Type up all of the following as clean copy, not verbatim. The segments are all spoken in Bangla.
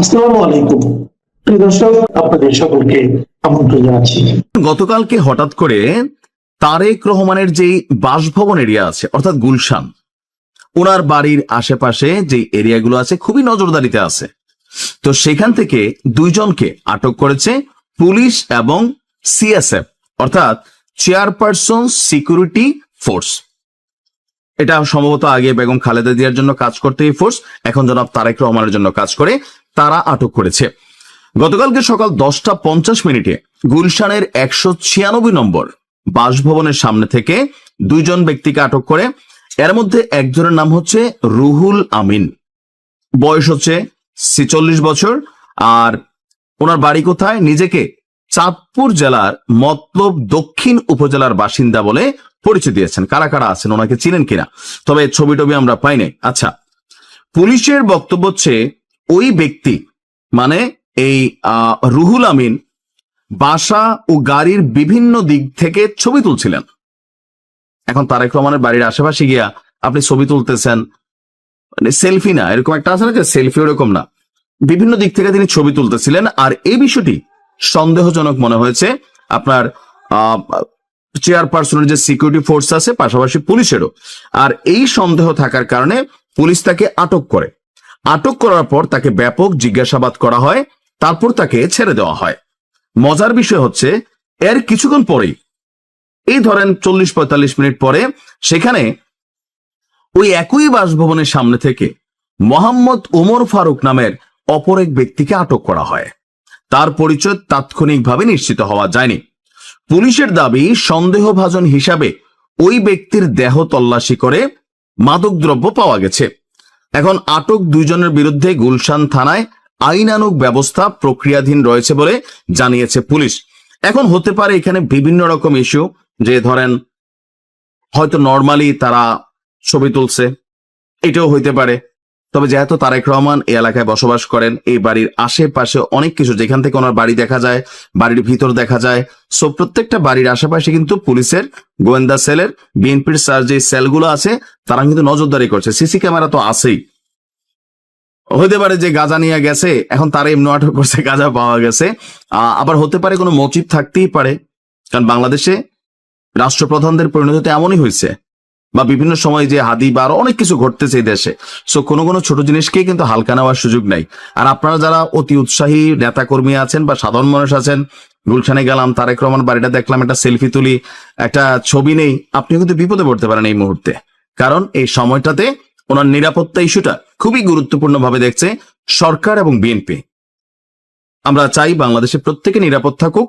আসসালামু আলাইকুম প্রিয় দর্শক, আপনাদের সকলকে আমন্ত্রণ জানাচ্ছি। গতকালকে হঠাৎ করে তারেক রহমানের যে বাসভবন এরিয়া আছে অর্থাৎ গুলশান, ওনার বাড়ির আশেপাশে যে এরিয়াগুলো আছে খুবই নজরদারিতে আছে। তো সেখান থেকে দুইজনকে আটক করেছে পুলিশ এবং সিএসএফ অর্থাৎ চেয়ারপারসন সিকিউরিটি ফোর্স। এটা সম্ভবত আগে বেগম খালেদা জিয়ার জন্য কাজ করতে এই ফোর্স, এখন জনাব তারেক রহমানের জন্য কাজ করে। তারা আটক করেছে গতকালকে সকাল 10:50 গুলশানের 196 নম্বর বাসভবনের সামনে থেকে দুইজন ব্যক্তিকে আটক করে। এর মধ্যে একজনের নাম হচ্ছে রুহুল আমিন, বয়স হচ্ছে 46 বছর। আর ওনার বাড়ি কোথায়? নিজেকে চাঁদপুর জেলার মতলব দক্ষিণ উপজেলার বাসিন্দা বলে পরিচয় দিয়েছেন। কারা কারা আছেন ওনাকে চিনেন কিনা, তবে ছবি টবি আমরা পাই নাই। আচ্ছা, পুলিশের বক্তব্য হচ্ছে ওই ব্যক্তি মানে এই রুহুল আমিন বাসা ও গাড়ির বিভিন্ন দিক থেকে ছবি তুলছিলেন। এখন তারেক রহমানের বাড়ির আশেপাশে গিয়া আপনি ছবি তুলতেছেন, মানে সেলফি না, এরকম একটা আছে না যে সেলফি, ওরকম না, বিভিন্ন দিক থেকে তিনি ছবি তুলতেছিলেন। আর এই বিষয়টি সন্দেহজনক মনে হয়েছে আপনার চেয়ারপারসনের যে সিকিউরিটি ফোর্স আছে, পাশাপাশি পুলিশেরও। আর এই সন্দেহ থাকার কারণে পুলিশ তাকে আটক করে। আটক করার পর তাকে ব্যাপক জিজ্ঞাসাবাদ করা হয়, তারপর তাকে ছেড়ে দেওয়া হয়। মজার বিষয় হচ্ছে এর কিছুক্ষণ পরেই, এই ধরেন 40-45 মিনিট পরে, সেখানে ওই একই বাসভবনের সামনে থেকে মোহাম্মদ ওমর ফারুক নামের অপর এক ব্যক্তিকে আটক করা হয়। তার পরিচয় তাৎক্ষণিকভাবে নিশ্চিত হওয়া যায়নি। পুলিশের দাবি সন্দেহভাজন হিসাবে ওই ব্যক্তির দেহ তল্লাশি করে মাদকদ্রব্য পাওয়া গেছে। এখন আটক দুইজনের বিরুদ্ধে গুলশান থানায় আইনানুগ ব্যবস্থা প্রক্রিয়াধীন রয়েছে বলে জানিয়েছে পুলিশ। এখন হতে পারে এখানে বিভিন্ন রকম ইস্যু, যে ধরেন হয়তো নর্মালি তারা ছবি তুলছে, এটাও হইতে পারে। তবে যেহেতু তারেক রহমান এই এলাকায় বসবাস করেন, এই বাড়ির আশেপাশে অনেক কিছু, যেখান থেকে ওনার বাড়ি দেখা যায়, বাড়ির ভিতর দেখা যায়, সো প্রত্যেকটা বাড়ির আশেপাশে কিন্তু পুলিশের গোয়েন্দা সেলের, বিএনপির যে সেলগুলো আছে তারা কিন্তু নজরদারি করছে। সিসি ক্যামেরা তো আছেই। হতে পারে যে গাঁজা নিয়ে গেছে, এখন তারা এমনি আটক করছে, গাঁজা পাওয়া গেছে। আবার হতে পারে কোনো মোটিভ থাকতেই পারে, কারণ বাংলাদেশে রাষ্ট্রপ্রধানদের পরিণতি এমনই হয়েছে, বা বিভিন্ন সময় যে হাদি বা আরো অনেক কিছু ঘটতেছে এই দেশে। সো কোনো কোনো ছোট জিনিসকে কিন্তু হালকা নেওয়ার সুযোগ নাই। আর আপনারা যারা অতি উৎসাহী নেতা কর্মী আছেন বা সাধারণ মানুষ আছেন, গুলশানে গেলাম, তারেক রহমান বাড়িটা দেখলাম, একটা সেলফি তুলি, একটা ছবি নেই, আপনি কিন্তু বিপদে পড়তে পারেন এই মুহূর্তে। কারণ এই সময়টাতে ওনার নিরাপত্তা ইস্যুটা খুবই গুরুত্বপূর্ণ ভাবে দেখছে সরকার এবং বিএনপি। আমরা চাই বাংলাদেশে প্রত্যেকে নিরাপদ থাকুক,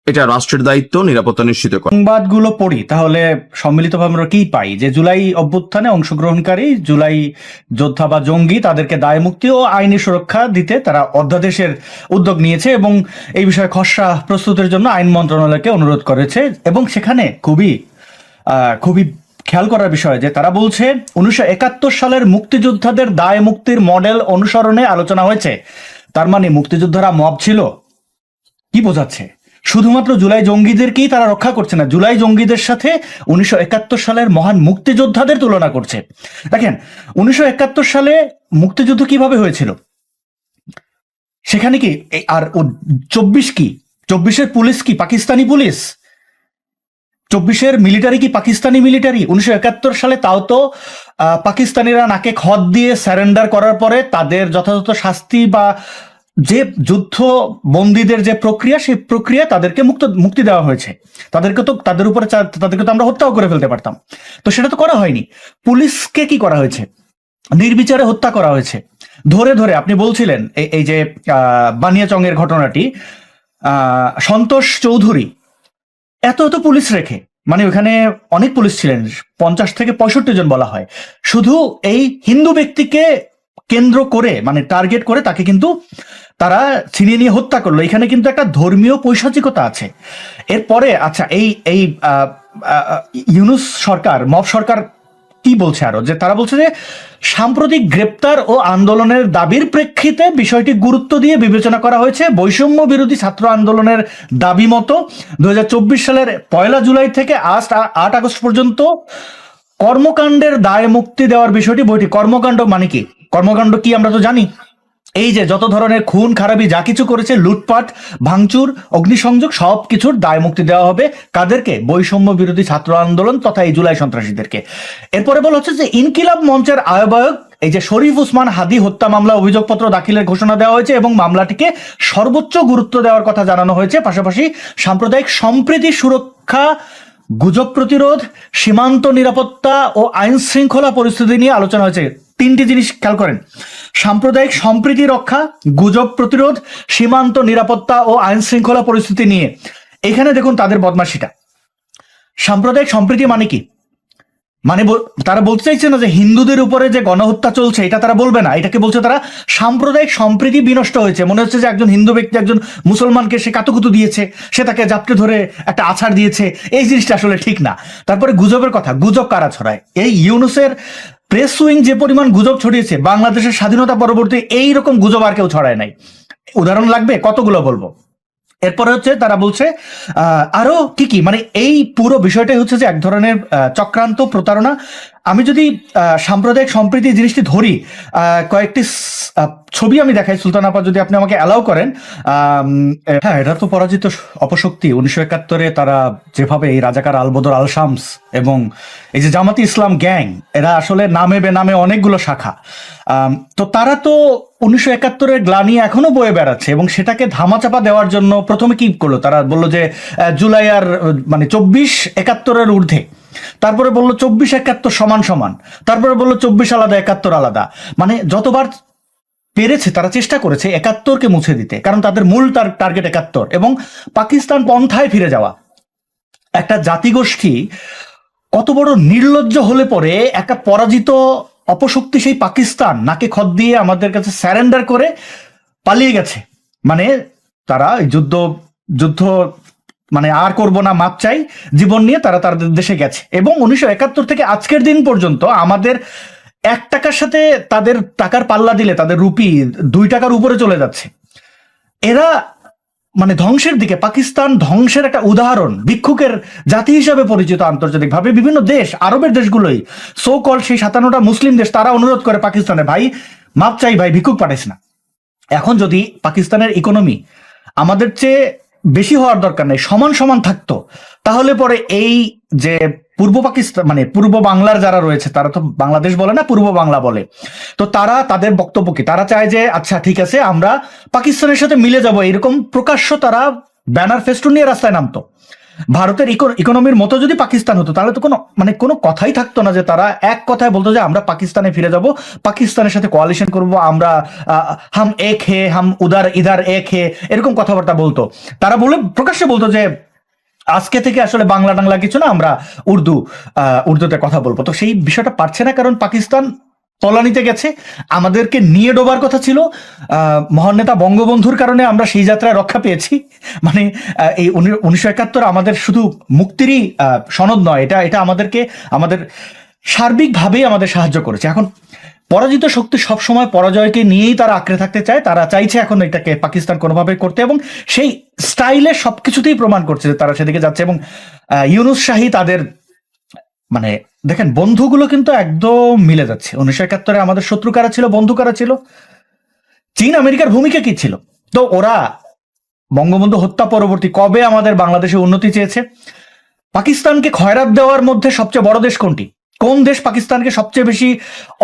এটা রাষ্ট্রের দায়িত্ব নিরাপত্তা নিশ্চিত করা। সংবাদগুলো পড়ি তাহলে সম্মিলিতভাবে আমরা কি পাই? যে জুলাই অভ্যুত্থানে অংশগ্রহণকারী জুলাই যোদ্ধা বা জঙ্গি, তাদেরকে দায় মুক্তি ও আইনি সুরক্ষা দিতে তারা অধ্যাদেশের উদ্যোগ নিয়েছে এবং এই বিষয়ে খসড়া প্রস্তুতের জন্য আইন মন্ত্রণালয়কে অনুরোধ করেছে। এবং সেখানে খুবই খেয়াল করার বিষয় যে তারা বলছে 1971 সালের মুক্তিযোদ্ধাদের দায় মুক্তির মডেল অনুসরণে আলোচনা হয়েছে। তার মানে মুক্তিযোদ্ধারা মব ছিল? কি বোঝাচ্ছে? শুধুমাত্র জুলাই জঙ্গিদেরকেই তারা রক্ষা করছে না, জুলাই জঙ্গিদের সাথে 1971 সালের মহান মুক্তিযোদ্ধাদের তুলনা করছে। দেখেন 1971 সালে মুক্তিযুদ্ধ কিভাবে হয়েছিল, সেখানে কি আর 24 কি, 24-এর পুলিশ কি পাকিস্তানি পুলিশ? 24-এর মিলিটারি কি পাকিস্তানি মিলিটারি? 1971 সালে তাও তো পাকিস্তানিরা নাকে খত দিয়ে স্যারেন্ডার করার পরে তাদের যথাযথ শাস্তি বা যে যুদ্ধ বন্দীদের যে প্রক্রিয়া, সেই প্রক্রিয়া তাদেরকে মুক্তি দেওয়া হয়েছে। তাদেরকে তো আমরা হত্যাও করে ফেলতে পারতাম, তো সেটা তো করা হয়নি। পুলিশকে কি করা হয়েছে? নির্বিচারে হত্যা করা হয়েছে। ধরে ধরে আপনি বলছিলেন এই যে বানিয়াচংয়ের ঘটনাটি, সন্তোষ চৌধুরী এত পুলিশ রেখে, মানে ওখানে অনেক পুলিশ ছিলেন, 50 থেকে 65 জন বলা হয়, শুধু এই হিন্দু ব্যক্তিকে কেন্দ্র করে, মানে টার্গেট করে তাকে কিন্তু তারা ছিনিয়ে নিয়ে হত্যা করলো। এখানে কিন্তু একটা ধর্মীয় পৈশাচিকতা আছে। এরপরে আচ্ছা, এই ইউনূস সরকার, মব সরকার কি বলছে আরো, যে তারা বলছে যে সাম্প্রতিক গ্রেপ্তার ও আন্দোলনের দাবির প্রেক্ষিতে বিষয়টি গুরুত্ব দিয়ে বিবেচনা করা হয়েছে। বৈষম্য বিরোধী ছাত্র আন্দোলনের দাবি মতো 2024 সালের 1 জুলাই থেকে 8 আগস্ট পর্যন্ত কর্মকাণ্ডের দায় মুক্তি দেওয়ার বিষয়টি বইটি। কর্মকাণ্ড মানে কি? কর্মকাণ্ড কি আমরা তো জানি, এই যে যত ধরনের খুন খারাপি যা কিছু করেছে, লুটপাট, ভাঙচুর, অগ্নিসংযোগ, সব কিছুর দায় মুক্তি দেওয়া হবে কাদেরকে? বৈষম্য বিরোধী ছাত্র আন্দোলন তথা এই জুলাই সন্ত্রাসীদেরকে। এরপরে বলা হচ্ছে যে ইনকিলাব মঞ্চের আহ্বায়ক এই যে শরীফ উসমান হাদি হত্যা মামলা অভিযোগপত্র দাখিলের ঘোষণা দেওয়া হয়েছে এবং মামলাটিকে সর্বোচ্চ গুরুত্ব দেওয়ার কথা জানানো হয়েছে। পাশাপাশি সাম্প্রদায়িক সম্প্রীতি সুরক্ষা, গুজব প্রতিরোধ, সীমান্ত নিরাপত্তা ও আইন শৃঙ্খলা পরিস্থিতি নিয়ে আলোচনা হয়েছে। তিনটি জিনিস খেয়াল করেন: সাম্প্রদায়িক সম্প্রীতি রক্ষা, গুজব প্রতিরোধ, সীমান্ত নিরাপত্তা ও আইন শৃঙ্খলা পরিস্থিতি নিয়ে। এখানে দেখুন তাদের বদমাশিটা। সাম্প্রদায়িক সম্প্রীতি মানে কি? মানে তারা বলতে চাইছে না যে হিন্দুদের উপরে যে গণহত্যা চলছে এটা তারা বলবে না, এটাকে বলছে তারা সাম্প্রদায়িক সম্প্রীতি বিনষ্ট হয়েছে। মনে হচ্ছে যে একজন হিন্দু ব্যক্তি একজন মুসলমানকে সে কাতুকুতু দিয়েছে, সে তাকে জাপটে ধরে একটা আছাড় দিয়েছে। এই জিনিসটা আসলে ঠিক না। তারপরে গুজবের কথা, গুজব কারা ছড়ায়? এই ইউনুসের প্রেস উইং যে পরিমাণ গুজব ছড়িয়েছে, বাংলাদেশের স্বাধীনতা পরবর্তী এইরকম গুজব আর কেউ ছড়ায় নাই। উদাহরণ লাগবে, কতগুলো বলবো। এরপরে হচ্ছে তারা বলছে আরো কি কি, মানে এই পুরো বিষয়টাই হচ্ছে যে এক ধরনের চক্রান্ত, প্রতারণা। আমি যদি সাম্প্রদায়িক সম্প্রীতি জিনিসটি ধরি, কয়েকটি ছবি আমি দেখাই, সুলতান আপা যদি আপনি আমাকে অ্যালাউ করেন। হ্যাঁ, এটা তো পরাজিত অপশক্তি। 1971-এ তারা যেভাবে এই রাজাকার আলবদর আল শামস এবং এই যে জামাতি ইসলাম গ্যাং, এরা আসলে নামে বেনামে অনেকগুলো শাখা। তো তারা তো 1971-এর গ্লানি এখনো বয়ে বেড়াচ্ছে এবং সেটাকে ধামাচাপা দেওয়ার জন্য প্রথমে কি করলো? তারা বললো যে জুলাই আর মানে 24-71-এর ঊর্ধ্বে। তারপরে বললো 24-71 সমান সমান। তারপরে বললো 24 আলাদা, 71 আলাদা। মানে যতবার পেরেছে তারা চেষ্টা করেছে 71-কে মুছে দিতে, কারণ তাদের মূল টার্গেট 71 এবং পাকিস্তান পন্থায় ফিরে যাওয়া। একটা জাতিগোষ্ঠী কত বড় নির্লজ্জ হলে পরে একটা পরাজিত অপশক্তি সেই পাকিস্তান নাকে খত দিয়ে আমাদের কাছে স্যারেন্ডার করে পালিয়ে গেছে। মানে তারা যুদ্ধ মানে আর করব না, মাপ চাই, জীবন নিয়ে তারা তাদের দেশে গেছে। এবং 1971 থেকে আজকের দিন পর্যন্ত আমাদের 1 টাকার সাথে তাদের টাকার পাল্লা দিলে তাদের রুপি 2 টাকার উপরে চলে যাচ্ছে। এরা মানে ধ্বংসের দিকে। পাকিস্তান ধ্বংসের একটা উদাহরণ, ভিক্ষুকের জাতি হিসাবে পরিচিত আন্তর্জাতিকভাবে। বিভিন্ন দেশ, আরবের দেশগুলোই সো কল সেই 57টা মুসলিম দেশ, তারা অনুরোধ করে পাকিস্তানে, ভাই মাপ চাই, ভাই ভিক্ষুক পাঠাইস না। এখন যদি পাকিস্তানের ইকোনমি আমাদের চেয়ে বেশি হওয়ার দরকার নেই, সমান সমান থাকতো, তাহলে পরে এই যে পূর্ব পাকিস্তান মানে পূর্ব বাংলার যারা রয়েছে, তারা তো বাংলাদেশ বলে না, পূর্ব বাংলা বলে, তো তারা তাদের বক্তব্য কি? তারা চায় যে আচ্ছা ঠিক আছে আমরা পাকিস্তানের সাথে মিলে যাব, এরকম প্রকাশ্য তারা ব্যানার ফেস্টুন নিয়ে রাস্তায় নামতো। ভারতের ইকোনমির মতো যদি পাকিস্তান হতো তাহলে তো কোনো কথাই থাকতো না যে তারা এক কথায় বলতো যে আমরা পাকিস্তানে ফিরে যাব, পাকিস্তানের সাথে কোয়ালিশন করব, আমরা হাম এক হে, হাম উদার ইধার এক হে, এরকম কথাবার্তা বলতো। তারা প্রকাশ্যে বলতো যে আজকে থেকে আসলে বাংলা টাংলা কিছু না, আমরা উর্দুতে কথা বলবো। তো সেই বিষয়টা পারছে না, কারণ পাকিস্তান তলানিতে গেছে। আমাদেরকে নিয়ে ডোবার কথা ছিল, মহান নেতা বঙ্গবন্ধুর কারণে আমরা সেই যাত্রায় রক্ষা পেয়েছি। মানে এই 1971 আমাদের শুধু মুক্তিরই সনদ নয়, এটা আমাদের সার্বিকভাবেই আমাদের সাহায্য করেছে। এখন পরাজিত শক্তি সবসময় পরাজয়কে নিয়েই তারা আঁকড়ে থাকতে চায়। তারা চাইছে এখন এটাকে পাকিস্তান কোনোভাবে করতে, এবং সেই স্টাইলে সবকিছুতেই প্রমাণ করছে যে তারা সেদিকে যাচ্ছে। এবং ইউনুস শাহী তাদের মানে দেখেন বন্ধুগুলো কিন্তু একদম মিলে যাচ্ছে। 1971-এ আমাদের শত্রু কারা ছিল, বন্ধু কারা ছিল? চীন আমেরিকার ভূমিকা কি ছিল? তো ওরা বঙ্গবন্ধু হত্যা পরবর্তী কবে আমাদের বাংলাদেশে উন্নতি চেয়েছে? পাকিস্তানকে খয়রাত দেওয়ার মধ্যে সবচেয়ে বড় দেশ কোনটি? কোন দেশ পাকিস্তানকে সবচেয়ে বেশি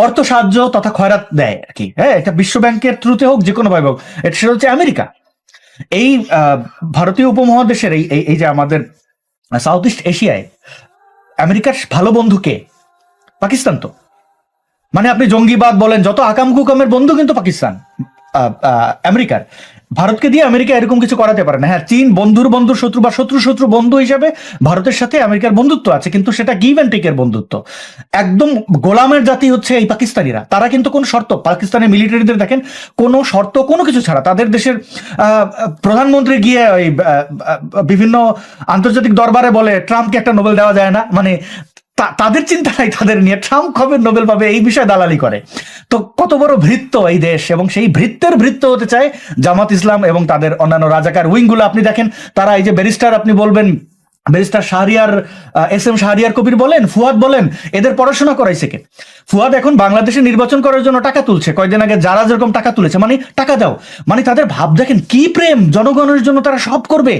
অর্থ সাহায্য তথা খয়রাত দেয় আর কি? হ্যাঁ, এটা বিশ্ব ব্যাংকের থ্রুতে হোক, যে কোনো ভাবে হোক, এটা সেটা হচ্ছে আমেরিকা। এই ভারতীয় উপমহাদেশের এই যে আমাদের সাউথ ইস্ট এশিয়ায় আমেরিকার ভালো বন্ধু কে? পাকিস্তান। তো মানে আপনি জঙ্গিবাদ বলেন, যত আকাম কুকামের বন্ধু কিন্তু পাকিস্তান আমেরিকার। ভারতকে দিয়ে আমেরিকা এরকম কিছু করাতে পারে না। হ্যাঁ, চীন বন্ধুর শত্রু বা শত্রু বন্ধু হিসাবে ভারতের সাথে আমেরিকার বন্ধুত্ব আছে, কিন্তু সেটা গিভ অ্যান্ড টেকের বন্ধুত্ব। একদম গোলামের জাতি হচ্ছে এই পাকিস্তানিরা। তারা কিন্তু কোনো শর্ত, পাকিস্তানের মিলিটারিদের দেখেন, কোনো শর্ত কোনো কিছু ছাড়া তাদের দেশের প্রধানমন্ত্রী গিয়ে ওই বিভিন্ন আন্তর্জাতিক দরবারে বলে ট্রাম্পকে একটা নোবেল দেওয়া যায় না। মানে তাদের চিন্তা নাই তাদের নিয়ে, ট্রাম্প কবে নোবেল পাবে এই বিষয়ে দালালি করে। তো কত বড় ভৃত্য এই দেশ, এবং সেই ভৃত্য হতে চায় জামাত ইসলাম এবং তাদের অন্যান্য রাজাকার উইংগুলো। আপনি দেখেন তারা এই যে ব্যারিস্টার, আপনি বলবেন ব্যারিস্টার শাহরিয়ার, SM শাহরিয়ার কবির বলেন, ফুয়াদ বলেন, এদের পড়াশোনা করাইছে কে? ফুয়াদ এখন বাংলাদেশে নির্বাচন করার জন্য টাকা তুলছে, কয়দিন আগে যারা যেরকম টাকা তুলেছে, মানে টাকা দাও, মানে তাদের ভাব দেখেন কি প্রেম, জনগণের জন্য তারা সব করবে।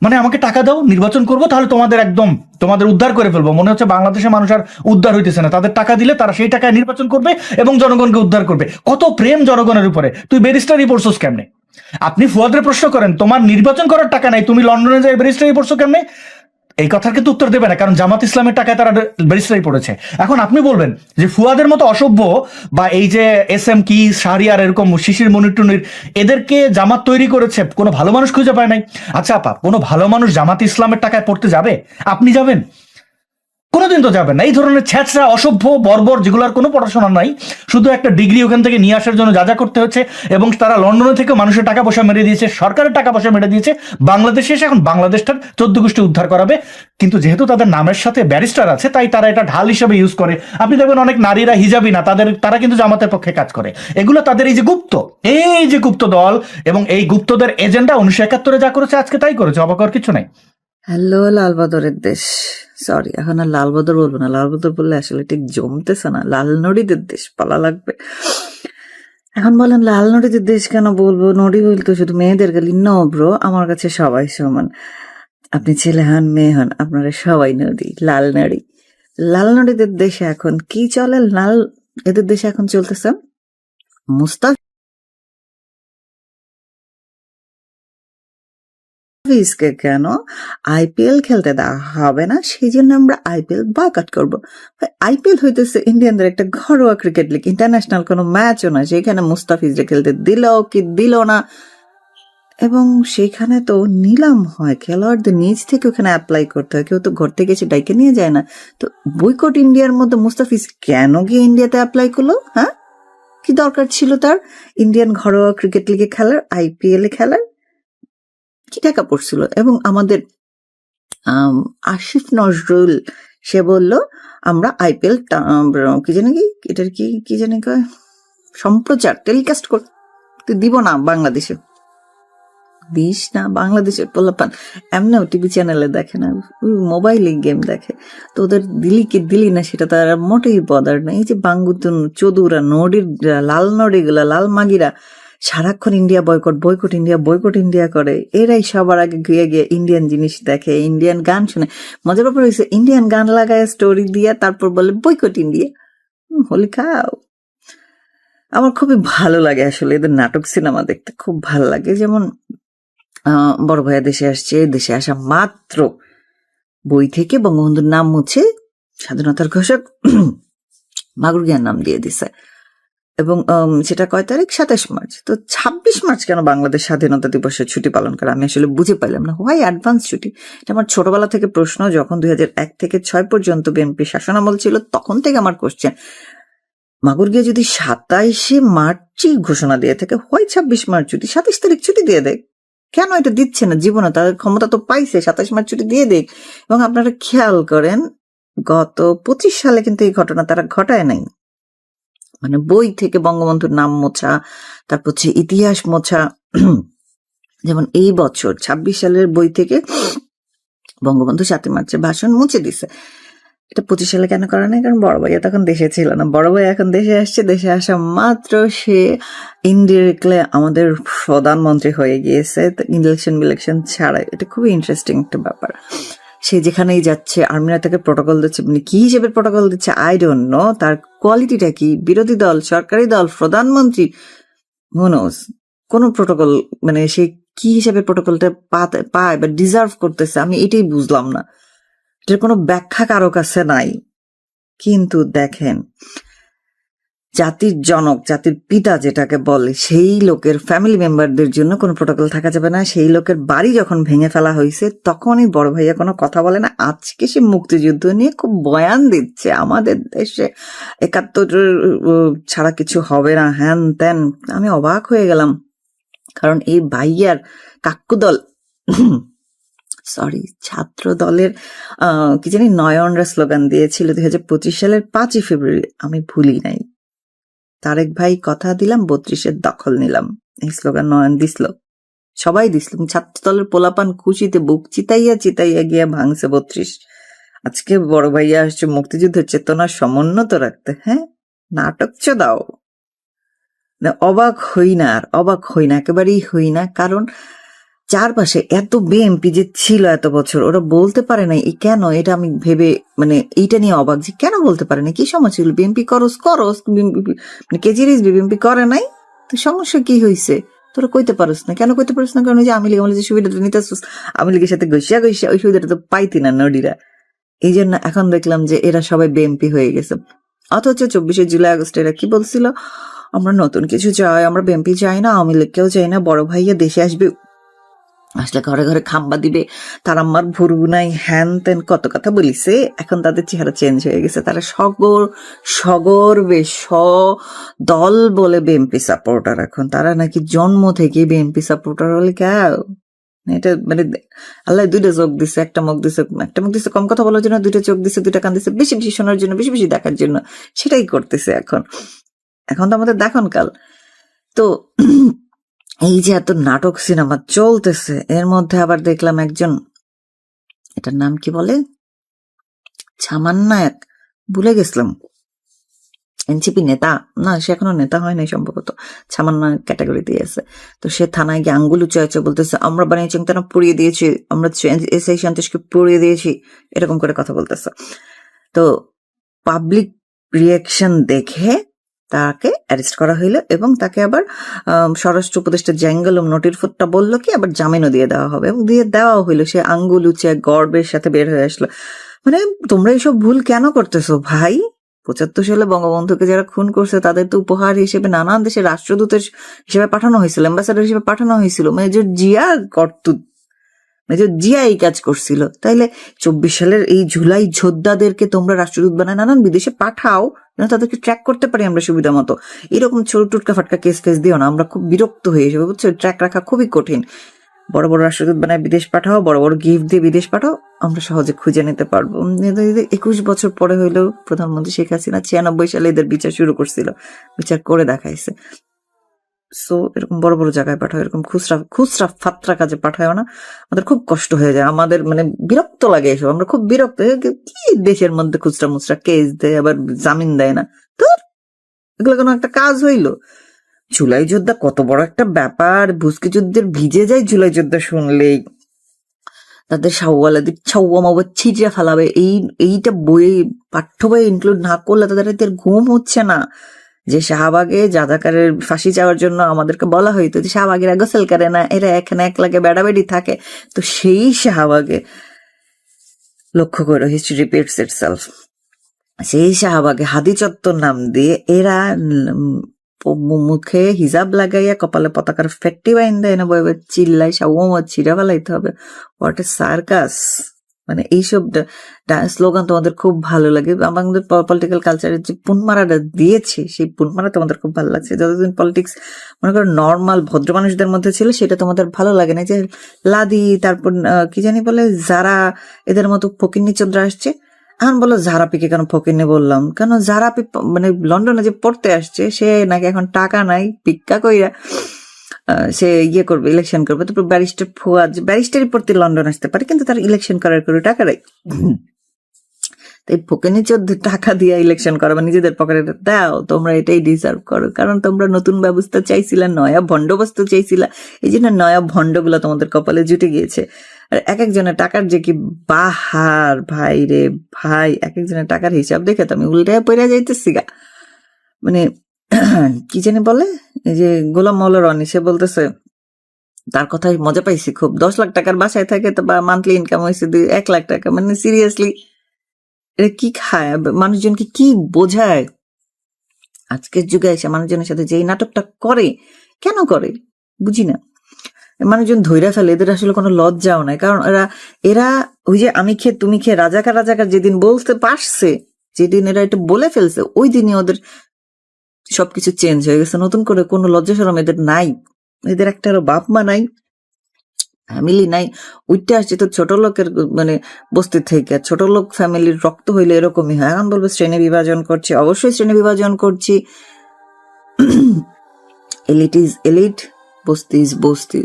মানে আমাকে টাকা দাও, নির্বাচন করবো, তাহলে তোমাদের একদম তোমাদের উদ্ধার করে ফেলবো। মনে হচ্ছে বাংলাদেশের মানুষ আর উদ্ধার হইতেছে না, তাদের টাকা দিলে তারা সেই টাকায় নির্বাচন করবে এবং জনগণকে উদ্ধার করবে। কত প্রেম জনগণের উপরে। তুই ব্যারিস্টারি পড়ছস কেমনে? আপনি ফুয়াদের প্রশ্ন করেন, তোমার নির্বাচন করার টাকা নাই, তুমি লন্ডনে যাই ব্যারিস্টারি পড়ছো কেমনে? এই কথার কিন্তু উত্তর দেবে না, কারণ জামাত ইসলামের টাকায় তারা ব্যারিস্টারি পড়েছে। এখন আপনি বলবেন যে ফুয়াদের মতো অসভ্য বা এই যে SM কি শাহরিয়ার, এরকম শিশির মনির টুনির, এদেরকে জামাত তৈরি করেছে, কোনো ভালো মানুষ খুঁজে পায় নাই। আচ্ছা আপা, কোনো ভালো মানুষ জামাত ইসলামের টাকায় পড়তে যাবে? আপনি যাবেন? কোনোদিন তো যাবেন না। এই ধরনের ছ্যাঁচড়া, অসভ্য, বর্বর, যেগুলোর কোনো পড়াশোনা নাই, শুধু একটা ডিগ্রি ওখান থেকে নিয়ে আসার জন্য যা যা করতে হচ্ছে, এবং তারা লন্ডনে থেকে মানুষের টাকা পয়সা মেরে দিয়েছে, সরকারের টাকা পয়সা মেরে দিয়েছে, বাংলাদেশে এসে এখন বাংলাদেশটার 14 গোষ্ঠী উদ্ধার করাবে। কিন্তু যেহেতু তাদের নামের সাথে ব্যারিস্টার আছে, তাই তারা এটা ঢাল হিসেবে ইউজ করে। আপনি দেখবেন অনেক নারীরা হিজাবি না, তারা কিন্তু জামাতের পক্ষে কাজ করে। এগুলো তাদের এই যে গুপ্ত দল, এবং এই গুপ্তদের এজেন্ডা 1971 যা করেছে আজকে তাই করেছে, অবাক হওয়ার কিছু নাই। হ্যালো লালবাদরের দেশ, সরি এখন আর লালবাদর বলবো না, লালবাদর বললে আসলে ঠিক জমতেছে না, লাল নড়িদের দেশ বলা লাগবে। এখন বলেন লাল নড়িদের দেশ কেন বলবো? নড়ি বলতো শুধু মেয়েদের গালি? নো ব্রো, আমার কাছে সবাই সমান। আপনি ছেলে হন, মেয়ে হন, আপনারা সবাই নড়ি, লাল নড়ি। লাল নড়িদের দেশে এখন কি চলে? এদের দেশে এখন চলতেছে মুস্তাফিজকে কেন IPL খেলতে দেওয়া হবে না, সেই জন্য আমরা IPL বয়কট করবো। IPL হইতেছে ইন্ডিয়ানদের একটা ঘরোয়া ক্রিকেট লিগ, ইন্টারন্যাশনাল কোনো ম্যাচও না, যেখানে মুস্তাফিজকে খেলতে দিল কি দিল না, এবং সেখানে তো নিলাম হয়, খেলোয়াড়দের নিজ থেকে ওখানে অ্যাপ্লাই করতে হয়, কেউ তো ঘর থেকে এসে ডাইকে নিয়ে যায় না। তো বয়কট ইন্ডিয়ার মধ্যে মুস্তাফিজ কেন গিয়ে ইন্ডিয়াতে অ্যাপ্লাই করলো? হ্যাঁ, কি দরকার ছিল তার ইন্ডিয়ান ঘরোয়া ক্রিকেট লিগে খেলার, IPL এ খেলার? কি টাকা পড়ছিল? এবং আমাদের আসিফ নজরুল, সে বলল আমরা IPL কি জানি এটার কি জানি কয়, সম্প্রচার টেলিকাস্ট করতে দিব না বাংলাদেশে। দিস না, বাংলাদেশের পোলাপান এমনিও টিভি চ্যানেলে দেখে না, মোবাইলে গেম দেখে, তো ওদের দিলি কি দিলি না সেটা তারা মোটেই বদার না। এই যে বাঙ্গুতুন চোদুরা, নড়ির লাল নড়িগুলা, লাল মাগিরা সারাক্ষণ ইন্ডিয়া বয়কট ইন্ডিয়া করে, এরাই সবার আগে গিয়ে গিয়ে ইন্ডিয়ান জিনিস দেখে, ইন্ডিয়ান গান শুনে। মজার ব্যাপার হয়েছে, ইন্ডিয়ান গান লাগায় স্টোরি দিয়া তারপর বলে বয়কট ইন্ডিয়া। হোলি খাও। আমার খুবই ভালো লাগে আসলে এদের নাটক সিনেমা দেখতে, খুব ভালো লাগে। যেমন বড় ভাইয়া দেশে আসছে, দেশে আসা মাত্র বই থেকে বঙ্গবন্ধুর নাম মুছে স্বাধীনতার ঘোষক মাগুর নাম দিয়ে দিছে, এবং সেটা কয় তারিখ? 27 মার্চ। তো 26 মার্চ কেন বাংলাদেশ স্বাধীনতা দিবসের ছুটি পালন করে আমি আসলে বুঝে পাইলাম না। হোয়াই অ্যাডভান্স ছুটি? এটা আমার ছোটবেলা থেকে প্রশ্ন, যখন 2001 থেকে 6 পর্যন্ত বিএনপি শাসনামল ছিল তখন থেকে আমার কোশ্চেন, মাগুর গিয়ে যদি 27 মার্চই ঘোষণা দিয়ে থাকে, হোয়াই 26 মার্চ ছুটি? 27 তারিখ ছুটি দিয়ে দেয়, কেন এটা দিচ্ছে না? জীবনে তাদের ক্ষমতা তো পাইছে, 27 মার্চ ছুটি দিয়ে দেয়। এবং আপনারা খেয়াল করেন, গত 25 সালে কিন্তু এই ঘটনা তারা ঘটায় নাই। মানে বই থেকে বঙ্গবন্ধুর নাম মোছা, তারপর হচ্ছে ইতিহাস মোছা। যেমন এই বছর 26 সালের বই থেকে বঙ্গবন্ধু 7 মার্চের ভাষণ মুছে দিছে। এটা 25 সালে কেন করা নাই? কারণ বড় ভাইয়া তখন দেশে ছিল না। বড় ভাই এখন দেশে আসছে, দেশে আসা মাত্র সে ইনডিরেক্টলি আমাদের প্রধানমন্ত্রী হয়ে গিয়েছে, ইলেকশন ছাড়াই। এটা খুবই ইন্টারেস্টিং একটা ব্যাপার। সে যেখানেই যাচ্ছে আর্মিরা তাকে প্রোটোকল দিচ্ছে, মানে কি হিসেবে প্রোটোকল দিচ্ছে আই ডোন্ট নো, তার কোয়ালিটিটা কি? বিরোধী দল, সরকারি দল, প্রধানমন্ত্রী, হু নোজ, কোন প্রোটোকল, মানে সে কি হিসেবে প্রোটোকলটা পায় বা ডিজার্ভ করতেছে, আমি এটাই বুঝলাম না। এটার কোনো ব্যাখ্যা কারো কাছে নাই। কিন্তু দেখেন, জাতির জনক, জাতির পিতা যেটাকে বলে, সেই লোকের ফ্যামিলি মেম্বারদের জন্য কোনো প্রোটোকল থাকা যাবে না। সেই লোকের বাড়ি যখন ভেঙে ফেলা হয়েছে তখনই বড় ভাইয়া কোনো কথা বলে না। আজকে সে মুক্তিযুদ্ধ নিয়ে খুব বয়ান দিচ্ছে, আমাদের দেশে 71 ছাড়া কিছু হবে না, হ্যান ত্যান। আমি অবাক হয়ে গেলাম, কারণ এই ভাইয়ার কাক্কুদল ছাত্র দলের কি জানি নয়নরা স্লোগান দিয়েছিল 2025 সালের 5ই ফেব্রুয়ারি, আমি ভুলি নাই। তারেক ভাই কথা দিলাম 32-এর দখল নিলাম, এই স্লোগান নয়ন দিছিল। সবাই দিছিল, ছাত্রদলের পোলাপান খুশিতে বুক চিতাইয়া চিতাইয়া গিয়া ভাঙছে 32। আজকে বড় ভাইয়া আসছে মুক্তিযুদ্ধের চেতনার সমুন্নত রাখতে। হ্যাঁ, নাটক দাও। অবাক হই না, আর অবাক হই না, একেবারেই হই না। কারণ চারপাশে এত বিএমপি যে ছিল এত বছর, ওরা বলতে পারে নাই কেন, এটা আমি ভেবে মানে এইটা নিয়ে অবাক যে কেন বলতে পারে না। কি সমস্যা ছিল? বিএমপি করস মানে কেজিরিস বিএমপি করে নাই, তো সমস্যা কি হয়েছে? তোরা কইতে পারস না কেন? কইতে পারস না কারণ যে আমি যে সুবিধাটা নিতে আমি লীগের সাথে ঘষিয়া ওই সুবিধাটা তো পাইতি না নদীরা। এই জন্য এখন দেখলাম যে এরা সবাই বিএমপি হয়ে গেছে। অথচ 24শে জুলাই আগস্ট এরা কি বলছিল? আমরা নতুন কিছু চাই, আমরা বিএমপি চাই না, আওয়ামী লীগকেও চাই না, বড় ভাইয়া দেশে আসবে, আসলে ঘরে ঘরে খাম্বা দিবে, তার আমার ভুরু নাই, হ্যান তেন কত কথা বলিছে। এখন তাদের চেহারা চেঞ্জ হয়ে গেছে, তারা দল বলে বিএমপি সাপোর্টার। এখন তারা নাকি জন্ম থেকে বিএমপি সাপোর্টার হলে কেউ এটা মানে আল্লাহ দুইটা চোখ দিছে, একটা মুখ দিছে কম কথা বলার জন্য, দুইটা চোখ দিছে, দুইটা কান দিছে বেশি বেশি শোনার জন্য, বেশি বেশি দেখার জন্য। সেটাই করতেছে এখন তো আমাদের দেখন কাল। তো এই যে এত নাটক সিনেমা চলতেছে, এর মধ্যে আবার দেখলাম একজন, এটার নাম কি বলে, ছামান্নায়ক, ভুলে গেছিলাম, এনসিপি নেতা না, সে এখনো নেতা হয় নাই সম্ভবত, ছামান্নায়ক ক্যাটাগরিতে আছে। তো সে থানায় গিয়ে আঙ্গুল উঁচু বলতেছে আমরা বানিয়েছি, তারা পুড়িয়ে দিয়েছি, আমরা এসআই সন্তোষকে পুড়িয়ে দিয়েছি, এরকম করে কথা বলতেছে। তো পাবলিক রিয়াকশন দেখে তাকে অ্যারেস্ট করা হইলো এবং তাকে আবার স্বরাষ্ট্র উপদেষ্টা জ্যাঙ্গলম নোটির ফুটটা বললো কি আবার জামিনও দিয়ে দেওয়া হবে, এবং দিয়ে দেওয়া হইলো। সে আঙ্গুল উঁচে গর্বের সাথে বের হয়ে আসলো। মানে তোমরা এইসব ভুল কেন করতেছো ভাই? 75 সালে বঙ্গবন্ধুকে যারা খুন করছে তাদের তো উপহার হিসেবে নানান দেশে রাষ্ট্রদূতের হিসেবে পাঠানো হয়েছিল, অ্যাম্বাসাডার হিসেবে পাঠানো হয়েছিল। মেজর জিয়া মেজর জিয়া এই কাজ করছিল। তাইলে 24 সালের এই জুলাই যোদ্ধাদেরকে তোমরা রাষ্ট্রদূত বানায় নানান বিদেশে পাঠাও, যেন তাদেরকে ট্র্যাক করতে পারি আমরা সুবিধা মতো। এরকম ছোট টুটকা ফাটকা কেস দিও না, আমরা খুব বিরক্ত হয়ে যাবো, বুঝছো? ট্র্যাক রাখা খুবই কঠিন। বড় বড় রাষ্ট্রদূত বানায় বিদেশ পাঠাও, বড় বড় গিফট দিয়ে বিদেশ পাঠাও, আমরা সহজে খুঁজে নিতে পারবো। 21 বছর পরে হইলেও প্রধানমন্ত্রী শেখ হাসিনা 96 সালে এদের বিচার শুরু করছিল, বিচার করে দেখাইছে। সো এরকম বড় বড় জায়গায় পাঠাও, এরকম খুচরা ফাত্রা কাজে পাঠায় না। আমাদের খুব কষ্ট হয়ে যায়, আমাদের মানে বিরক্ত লাগে এসব। আমরা খুব বিরক্ত, কি দেশের মধ্যে খুচরা মুচরা কেস দেয়, আবার জামিন দেয় না। তো এগুলো কোনো একটা কাজ হইলো? জুলাই যোদ্ধা কত বড় একটা ব্যাপার, ভুস্কি যুদ্ধের ভিজে যায় জুলাই যোদ্ধা শুনলেই। তাদের সাউওয়ালাদের ছাউয়া মাওয়া ছিঁড়ে ফেলাবে, এইটা বইয়ে পাঠ্য বইয়ে ইনক্লুড না করলে তাদের ঘুম হচ্ছে না। যে শাহবাগে জাদাকারের ফাঁসি যাওয়ার জন্য আমাদেরকে বলা হইতো যে শাহবাগেরা গোসল করে না, এরা এখানে এক লাগে বেড়াবেড়ি থাকে। তো সেই শাহবাগে লক্ষ্য করো, হিস্ট্রি রিপিটস ইটসেলফ, সেই শাহবাগে হাদি চত্বর নাম দিয়ে এরা মুখে হিজাব লাগাইয়া কপালে পতাকার ফেট্টি বাইন দেয় না, বইবে চিল্লাই সাউমত ছিঁড়া ফেলাইতে হবে। What a circus! মানে এইসব স্লোগান তোমাদের খুব ভালো লাগে। আমাদের পলিটিক্যাল কালচারের যে পুনমারাটা দিয়েছে, সেই পুনমারা তোমাদের খুব ভালো লাগছে। যতদিন পলিটিক্স মনে করো নর্মাল ভদ্র মানুষদের মধ্যে ছিল, সেটা তোমাদের ভালো লাগে না। যে লাদি, তারপর কি জানি বলে যারা, এদের মতো ফকিন্নি চন্দ্র আসছে। এখন বলো জারাপিকে কেন ফকিন্নি বললাম? কেন জারাপি মানে লন্ডনে যে পড়তে আসছে, সে নাকি এখন টাকা নাই, ভিক্ষা কইরা সে ইয়ে করবে, ইলেকশন করবে। তারপর ব্যারিস্টার ফুয়াদ, ব্যারিস্টারই পড়তে লন্ডন আসতে পারে, কিন্তু তার ইলেকশন করার করে টাকা নাই। তাই ফকিন্নি চোদ্দ টাকা দিয়ে ইলেকশন করা, নিজেদের পকেটে দাও, তোমরা এটাই ডিজার্ভ করো। কারণ তোমরা নতুন ব্যবস্থা চাইছিলা, নয়া ভণ্ডবস্তু চাইছিলা, এই জন্য নয়া ভণ্ডগুলো তোমাদের কপালে জুটে গিয়েছে। আর এক একজনের টাকার যে কি বাহার ভাই রে ভাই, এক একজনের টাকার হিসাব দেখে তো আমি উল্টে পড়ে যাইতেছি গা। মানে কি জানি বলে, এই যে গোলাম মাওলা রনি, সে বলতেছে, তার কথাই মজা পাইছি খুব, 10 লাখ টাকার বাসায় থাকে তো বা মান্থলি ইনকাম হয়েছে 1 লাখ টাকা। মানে সিরিয়াসলি এটা কি খায় মানুষজনকে, কি বোঝায়? আজকের যুগে এসে মানুষজনের সাথে যে নাটকটা করে, কেন করে বুঝি না। মানুষজন ধৈর্য ফেলে, এদের আসলে কোনো লজ্জাও নাই। কারণ এরা ওই যে আমি খেয়ে তুমি খেয়ে রাজাকার যেদিন বলতে পারছে, যেদিন এরা এটা বলে ফেলছে, ওই দিনই ওদের সবকিছু চেঞ্জ হয়ে গেছে। নতুন করে কোনো লজ্জা শরম এদের নাই, এদের একটারও বাপ মা নাই, ফ্যামিলি নাই। উঠতে আসছে তো ছোট লোকের মানে বস্তি থেকে, ছোট লোক ফ্যামিলির রক্ত হইলে এরকমই হয়। এখন বলবো শ্রেণী বিভাজন করছি, অবশ্যই শ্রেণী বিভাজন করছি। এলিট ইজ এলিট, বস্তি ইজ বস্তি।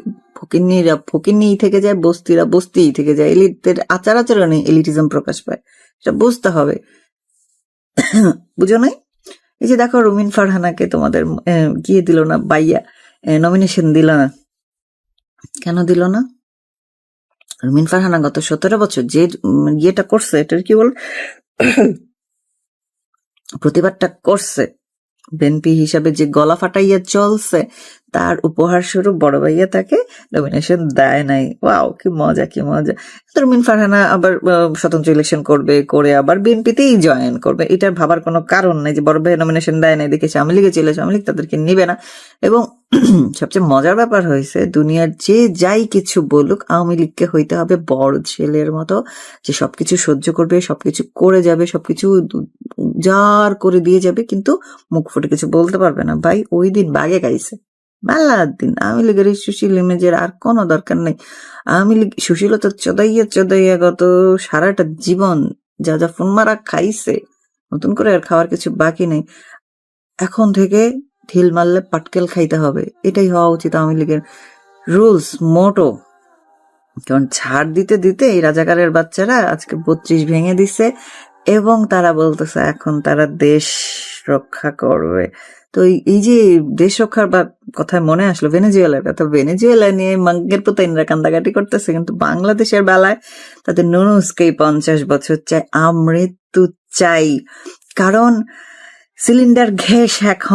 ফকিন্নিরা ফকিন্নি থেকে যায়, বস্তিরা বস্তিই থেকে যায়। এলিটদের আচার আচরণে এলিটিজম প্রকাশ পায়, এটা বুঝতে হবে। বুঝো নাই? এই যে দেখো রুমিন ফারহানাকে তোমাদের গিয়ে দিল না, বাইয়া নমিনেশন দিল না, কেন দিল না? রুমিন ফারহানা গত 17 বছর যে ইয়েটা করছে, এটার কি বল, প্রতিবাদটা করছে, বিএনপি হিসাবে যে গলা ফাটাইয়া চলছে, তার উপহার স্বরূপ বড় ভাইয়া তাকে নমিনেশন দেয় নাই। ওয়াও, কি মজা, কি মজা। রুমিন ফারহানা আবার স্বতন্ত্র ইলেকশন করবে, করে আবার বিএনপিতেই জয়েন করবে, এটার ভাবার কোনো কারণ নেই যে বড় ভাইয়া নমিনেশন দেয় নাই দেখে আওয়ামী লীগে চলে, আওয়ামী লীগ তাদেরকে নিবে না। এবং সবচেয়ে মজার ব্যাপার হয়েছে, দুনিয়ার যে যাই কিছু বলুক, আওয়ামী লীগকে হইতে হবে বড় ছেলের মতো, যে সবকিছু সহ্য করবে, সবকিছু করে যাবে, সবকিছু জার করে দিয়ে যাবে, কিন্তু মুখ ফুটে কিছু বলতে পারবে না। ভাই ওই দিন বাগে গাইছে, মেলার দিন আওয়ামী লীগের এই সুশীল ইমেজের আর কোনো দরকার নেই। আওয়ামী লীগ সুশীলতা চদাইয়া চদাইয়া গত সারাটা জীবন যা যা ফোন মারা খাইছে, নতুন করে আর খাওয়ার কিছু বাকি নেই। এখন থেকে ঢিল মারলে পাটকেল খাইতে হবে, এটাই হওয়া উচিত আওয়ামী লীগের রুলস, মোটো। কারণ ছাড় দিতে দিতে এই রাজাকারের বাচ্চারা আজকে 32 ভেঙে দিছে, এবং তারা বলতেছে এখন তারা দেশ রক্ষা করবে। তো এই যে দেশ রক্ষার কথায় মনে আসলো ভেনেজুয়েলার কথা। ভেনেজুয়েলা নিয়ে মাঙ্গের পুতাইনরা কান্দাকাটি করতেছে, কিন্তু বাংলাদেশের বেলায় তাদের নুনুসকেই 50 বছর চাই, আমৃত্যু চাই। কারণ সিলিন্ডার গ্যাস এখন